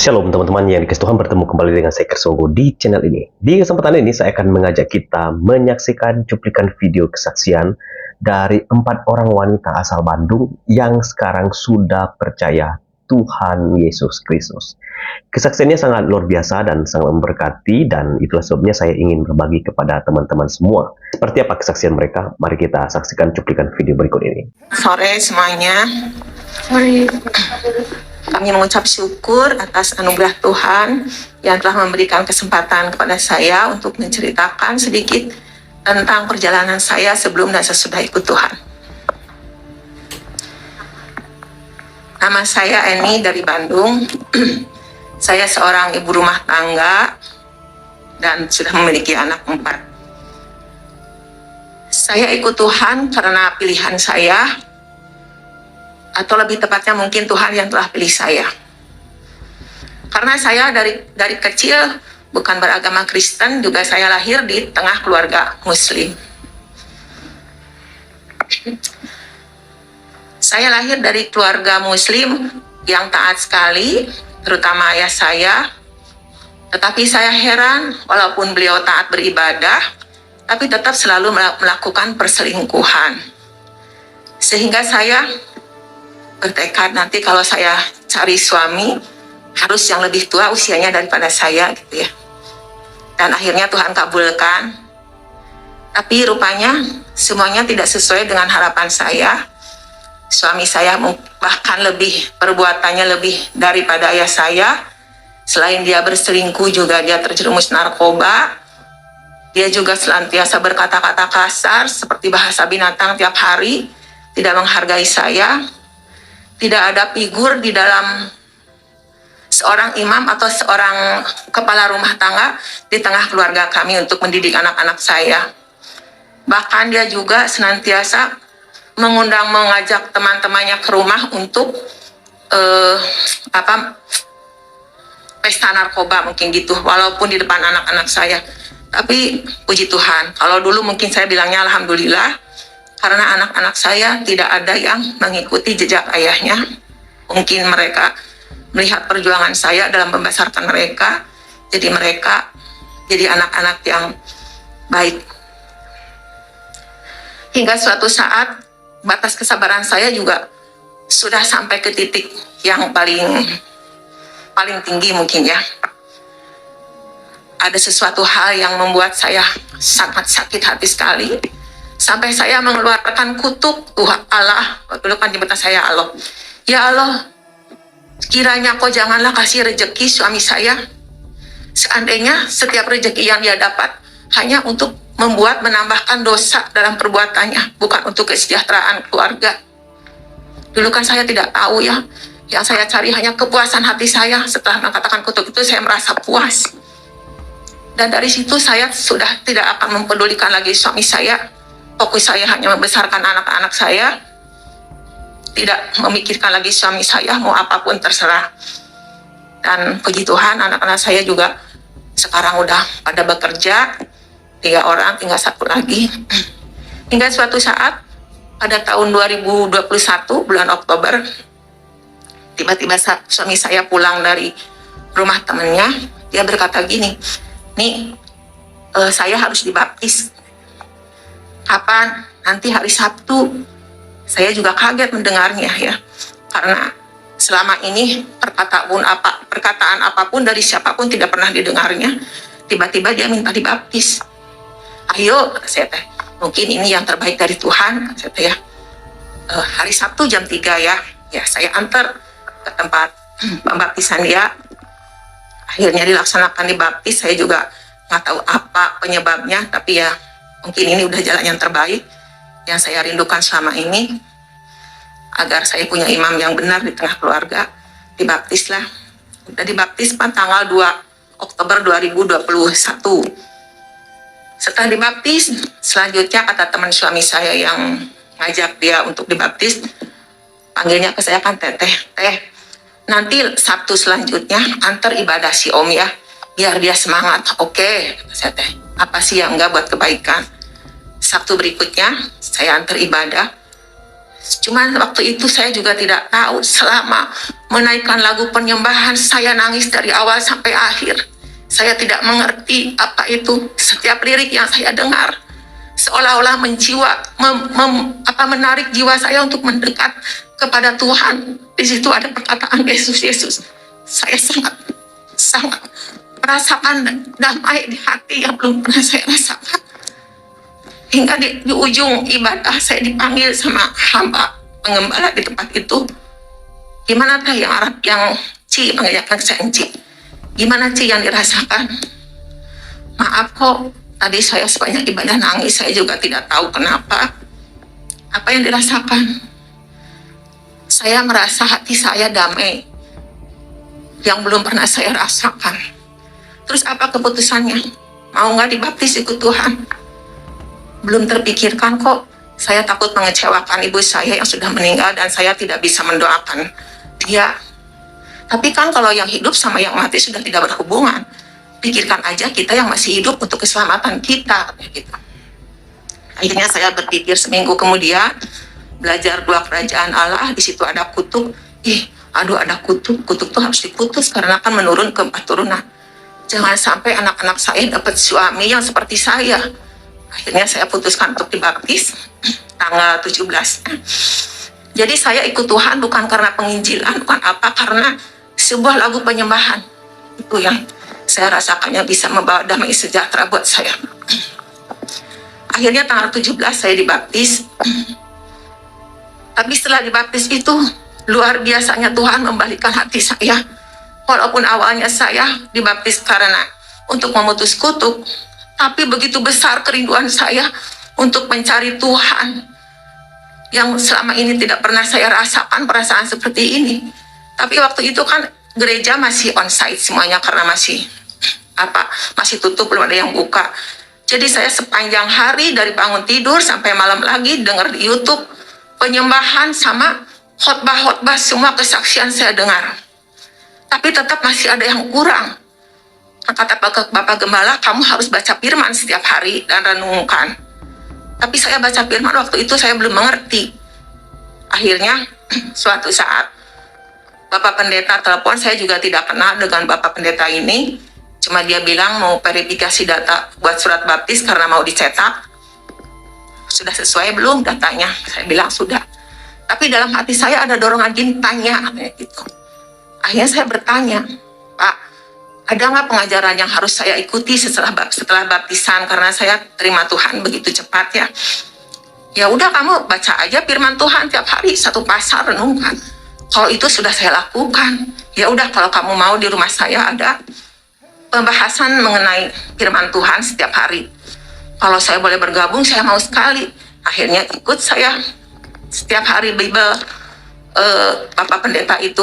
Shalom teman-teman yang dikasih Tuhan, bertemu kembali dengan saya Kersogo di channel ini. Di kesempatan ini saya akan mengajak kita menyaksikan cuplikan video kesaksian dari 4 orang wanita asal Bandung yang sekarang sudah percaya Tuhan Yesus Kristus. Kesaksiannya sangat luar biasa dan sangat memberkati, dan itulah sebabnya saya ingin berbagi kepada teman-teman semua. Seperti apa kesaksian mereka? Mari kita saksikan cuplikan video berikut ini. Sore semuanya. Kami mengucap syukur atas anugerah Tuhan yang telah memberikan kesempatan kepada saya untuk menceritakan sedikit tentang perjalanan saya sebelum dan sesudah ikut Tuhan. Nama saya Eni dari Bandung. Saya seorang ibu rumah tangga dan sudah memiliki anak 4. Saya ikut Tuhan karena pilihan saya, atau lebih tepatnya mungkin Tuhan yang telah pilih saya. Karena saya dari kecil bukan beragama Kristen, juga saya lahir di tengah keluarga Muslim. Saya lahir dari keluarga Muslim yang taat sekali, terutama ayah saya. Tetapi saya heran, walaupun beliau taat beribadah, tapi tetap selalu melakukan perselingkuhan. Sehingga saya bertekad nanti kalau saya cari suami harus yang lebih tua usianya daripada saya gitu ya. Dan akhirnya Tuhan kabulkan. Tapi rupanya semuanya tidak sesuai dengan harapan saya. Suami saya bahkan perbuatannya lebih daripada ayah saya. Selain dia berselingkuh, juga dia terjerumus narkoba. Dia juga selantiasa berkata-kata kasar seperti bahasa binatang tiap hari, tidak menghargai saya. Tidak ada figur di dalam seorang imam atau seorang kepala rumah tangga di tengah keluarga kami untuk mendidik anak-anak saya. Bahkan dia juga senantiasa mengajak teman-temannya ke rumah untuk pesta narkoba mungkin gitu, walaupun di depan anak-anak saya. Tapi puji Tuhan, kalau dulu mungkin saya bilangnya alhamdulillah, karena anak-anak saya tidak ada yang mengikuti jejak ayahnya. Mungkin mereka melihat perjuangan saya dalam membesarkan mereka, jadi mereka jadi anak-anak yang baik. Hingga suatu saat batas kesabaran saya juga sudah sampai ke titik yang paling tinggi mungkin ya. Ada sesuatu hal yang membuat saya sangat sakit hati sekali. Sampai saya mengeluarkan kutuk Tuhan Allah. Dulu kan nyebutnya saya Allah. Ya Allah, kiranya kau janganlah kasih rezeki suami saya. Seandainya setiap rezeki yang dia dapat hanya untuk menambahkan dosa dalam perbuatannya, bukan untuk kesejahteraan keluarga. Dulu kan saya tidak tahu ya. Yang saya cari hanya kepuasan hati saya. Setelah mengatakan kutuk itu, saya merasa puas. Dan dari situ saya sudah tidak akan mempedulikan lagi suami saya. Fokus saya hanya membesarkan anak-anak saya, tidak memikirkan lagi suami saya, mau apapun terserah. Dan puji Tuhan, anak-anak saya juga sekarang udah pada bekerja, 3 orang, tinggal 1 lagi. Hingga suatu saat, pada tahun 2021, bulan Oktober, tiba-tiba suami saya pulang dari rumah temannya. Dia berkata gini, nih saya harus dibaptis. Kapan? Nanti hari Sabtu. Saya juga kaget mendengarnya ya. Karena selama ini perkataan apapun dari siapapun tidak pernah didengarnya. Tiba-tiba dia minta dibaptis. Ayo, saya teh. Mungkin ini yang terbaik dari Tuhan, saya teh ya. Hari Sabtu jam 3 ya. Ya, saya antar ke tempat pembaptisan dia. Akhirnya dilaksanakan dibaptis. Saya juga nggak tahu apa penyebabnya, tapi ya mungkin ini udah jalan yang terbaik yang saya rindukan selama ini, agar saya punya imam yang benar di tengah keluarga. Dibaptislah. Udah dibaptis tanggal 2 Oktober 2021. Setelah dibaptis, selanjutnya kata teman suami saya yang ngajak dia untuk dibaptis, panggilnya ke saya kan teteh, nanti Sabtu selanjutnya antar ibadah si om ya, biar dia semangat. Oke, kata saya teh. Apa sih yang enggak buat kebaikan? Sabtu berikutnya saya antar ibadah. Cuman waktu itu saya juga tidak tahu, selama menaikkan lagu penyembahan saya nangis dari awal sampai akhir. Saya tidak mengerti apa itu. Setiap lirik yang saya dengar seolah-olah menarik jiwa saya untuk mendekat kepada Tuhan. Di situ ada perkataan Yesus, Yesus. Saya sangat merasakan damai di hati yang belum pernah saya rasakan. Hingga di ujung ibadah saya dipanggil sama hamba pengembala di tempat itu. Gimana teh yang Arab yang Ci mengajarkan saya Ci? Gimana Ci yang dirasakan? Maaf kok, tadi saya sepanjang ibadah nangis, saya juga tidak tahu kenapa. Apa yang dirasakan? Saya merasa hati saya damai yang belum pernah saya rasakan. Terus apa keputusannya? Mau nggak dibaptis ikut Tuhan? Belum terpikirkan kok. Saya takut mengecewakan ibu saya yang sudah meninggal dan saya tidak bisa mendoakan dia. Tapi kan kalau yang hidup sama yang mati sudah tidak berhubungan. Pikirkan aja kita yang masih hidup untuk keselamatan kita. Gitu. Akhirnya saya berpikir seminggu kemudian, belajar dua kerajaan Allah, di situ ada kutuk. Ada kutuk tuh harus diputus karena akan menurun ke 4 turunan. Jangan sampai anak-anak saya dapat suami yang seperti saya. Akhirnya saya putuskan untuk dibaptis tanggal 17. Jadi saya ikut Tuhan bukan karena penginjilan, bukan apa, karena sebuah lagu penyembahan. Itu yang saya rasakannya bisa membawa damai sejahtera buat saya. Akhirnya tanggal 17 saya dibaptis. Tapi setelah dibaptis itu, luar biasanya Tuhan membalikkan hati saya. Walaupun awalnya saya dibaptis karena untuk memutus kutuk, tapi begitu besar kerinduan saya untuk mencari Tuhan yang selama ini tidak pernah saya rasakan perasaan seperti ini. Tapi waktu itu kan gereja masih onsite semuanya karena masih tutup, belum ada yang buka. Jadi saya sepanjang hari dari bangun tidur sampai malam lagi dengar di YouTube penyembahan sama khotbah-khotbah, semua kesaksian saya dengar. Tapi tetap masih ada yang kurang. Kata Bapak Gembala, kamu harus baca firman setiap hari dan renungkan. Tapi saya baca firman waktu itu saya belum mengerti. Akhirnya suatu saat Bapak Pendeta telepon, saya juga tidak kenal dengan Bapak Pendeta ini. Cuma dia bilang mau verifikasi data buat surat baptis karena mau dicetak. Sudah sesuai belum datanya? Saya bilang sudah. Tapi dalam hati saya ada dorongan gini, tanya gitu. Akhirnya saya bertanya, Pak, ada nggak pengajaran yang harus saya ikuti setelah baptisan, karena saya terima Tuhan begitu cepat ya. Ya udah, kamu baca aja firman Tuhan tiap hari 1 pasal, renungkan. Kalau itu sudah saya lakukan. Ya udah, kalau kamu mau di rumah saya ada pembahasan mengenai firman Tuhan setiap hari. Kalau saya boleh bergabung, saya mau sekali. Akhirnya ikut saya setiap hari Bible Bapak Pendeta itu.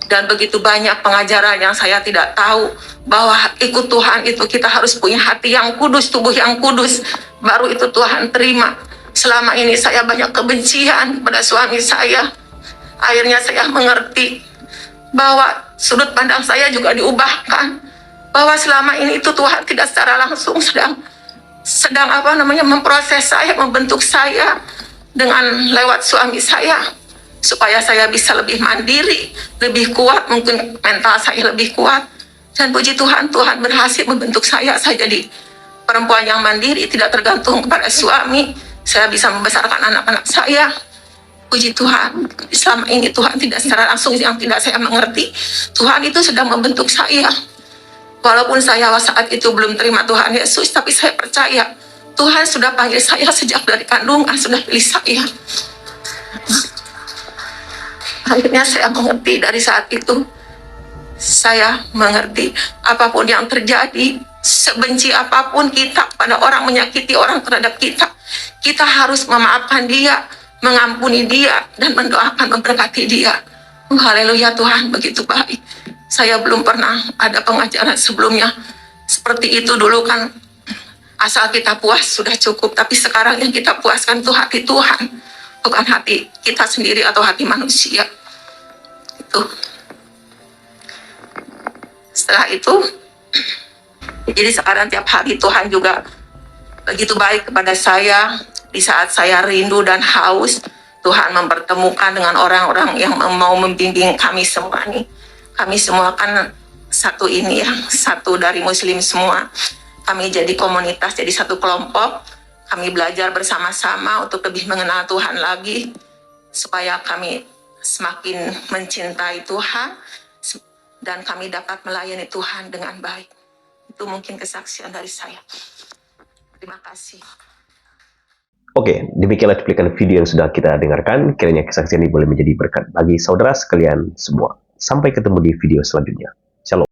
Dan begitu banyak pengajaran yang saya tidak tahu, bahwa ikut Tuhan itu kita harus punya hati yang kudus, tubuh yang kudus, baru itu Tuhan terima. Selama ini saya banyak kebencian pada suami saya. Akhirnya saya mengerti bahwa sudut pandang saya juga diubahkan, bahwa selama ini itu Tuhan tidak secara langsung sedang memproses saya, membentuk saya dengan lewat suami saya, supaya saya bisa lebih mandiri, lebih kuat, mungkin mental saya lebih kuat. Dan puji Tuhan, Tuhan berhasil membentuk saya jadi perempuan yang mandiri, tidak tergantung kepada suami. Saya bisa membesarkan anak-anak saya. Puji Tuhan, selama ini Tuhan tidak secara langsung, yang tidak saya mengerti, Tuhan itu sedang membentuk saya. Walaupun saya saat itu belum terima Tuhan Yesus, tapi saya percaya Tuhan sudah panggil saya sejak dari kandungan, sudah pilih saya. Akhirnya saya mengerti, dari saat itu saya mengerti apapun yang terjadi, sebenci apapun kita pada orang, menyakiti orang terhadap kita, kita harus memaafkan dia, mengampuni dia, dan mendoakan, memberkati dia. Haleluya, Tuhan begitu baik. Saya belum pernah ada pengajaran sebelumnya seperti itu. Dulu kan asal kita puas sudah cukup, tapi sekarang yang kita puaskan itu hati Tuhan, bukan hati kita sendiri atau hati manusia. Itu. Setelah itu, jadi sekarang tiap hari Tuhan juga begitu baik kepada saya. Di saat saya rindu dan haus, Tuhan mempertemukan dengan orang-orang yang mau membimbing kami semua nih. Kami semua kan satu ini ya, satu dari Muslim semua. Kami jadi komunitas, jadi satu kelompok. Kami belajar bersama-sama untuk lebih mengenal Tuhan lagi, supaya kami semakin mencintai Tuhan, dan kami dapat melayani Tuhan dengan baik. Itu mungkin kesaksian dari saya. Terima kasih. Oke, demikianlah cuplikan video yang sudah kita dengarkan. Kiranya kesaksian ini boleh menjadi berkat bagi saudara sekalian semua. Sampai ketemu di video selanjutnya. Shalom.